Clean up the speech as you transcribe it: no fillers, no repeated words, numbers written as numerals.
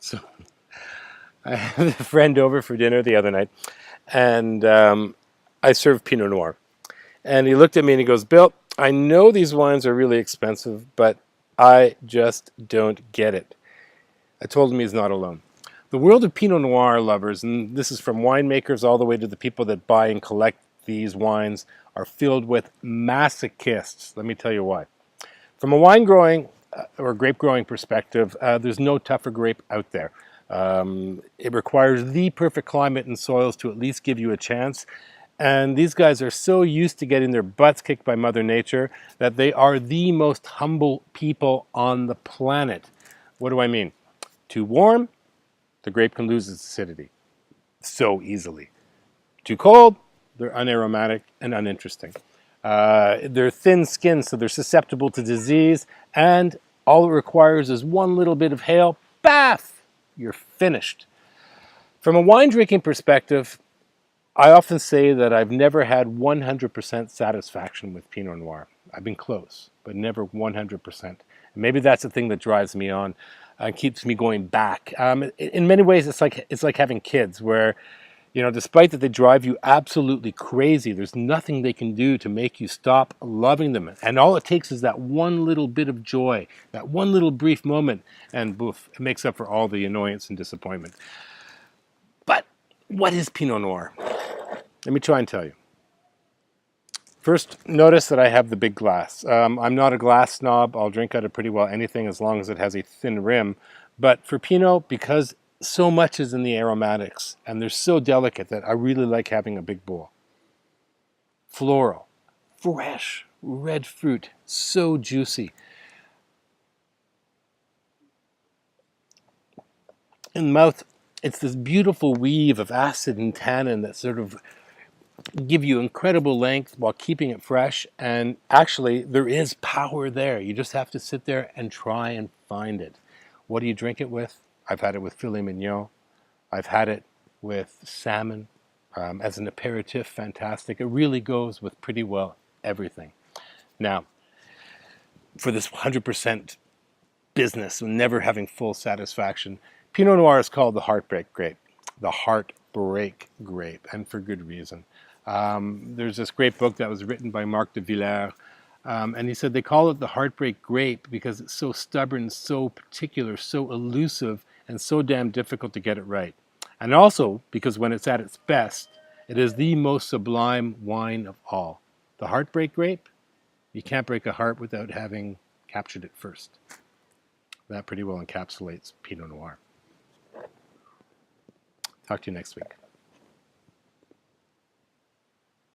So I had a friend over for dinner the other night, and I served Pinot Noir. And he looked at me and he goes, Bill, I know these wines are really expensive, but I just don't get it. I told him he's not alone. The world of Pinot Noir lovers, and this is from winemakers all the way to the people that buy and collect these wines, are filled with masochists. Let me tell you why. From a wine growing or grape growing perspective, there's no tougher grape out there. It requires the perfect climate and soils to at least give you a chance. And these guys are so used to getting their butts kicked by Mother Nature that they are the most humble people on the planet. What do I mean? Too warm, the grape can lose its acidity so easily. Too cold, they're unaromatic and uninteresting. They're thin-skinned, so they're susceptible to disease, and all it requires is one little bit of hail, baff, you're finished. From a wine drinking perspective, I often say that I've never had 100% satisfaction with Pinot Noir. I've been close, but never 100%. And maybe that's the thing that drives me on and keeps me going back. In many ways, it's like having kids where, you know, despite that they drive you absolutely crazy, there's nothing they can do to make you stop loving them. And all it takes is that one little bit of joy, that one little brief moment, and boof, it makes up for all the annoyance and disappointment. But what is Pinot Noir? Let me try and tell you. First, notice that I have the big glass. I'm not a glass snob. I'll drink out of pretty well anything as long as it has a thin rim. But for Pinot, because so much is in the aromatics and they're so delicate that I really like having a big bowl. Floral, fresh, red fruit, so juicy. In the mouth, it's this beautiful weave of acid and tannin that sort of give you incredible length while keeping it fresh. And actually, there is power there. You just have to sit there and try and find it. What do you drink it with? I've had it with filet mignon. I've had it with salmon. As an aperitif, fantastic. It really goes with pretty well everything. Now, for this 100% business of never having full satisfaction, Pinot Noir is called the heartbreak grape. The heartbreak grape, and for good reason. There's this great book that was written by Marc de Villers, and he said they call it the heartbreak grape because it's so stubborn, so particular, so elusive, and so damn difficult to get it right. And also because when it's at its best, it is the most sublime wine of all. The heartbreak grape, you can't break a heart without having captured it first. That pretty well encapsulates Pinot Noir. Talk to you next week.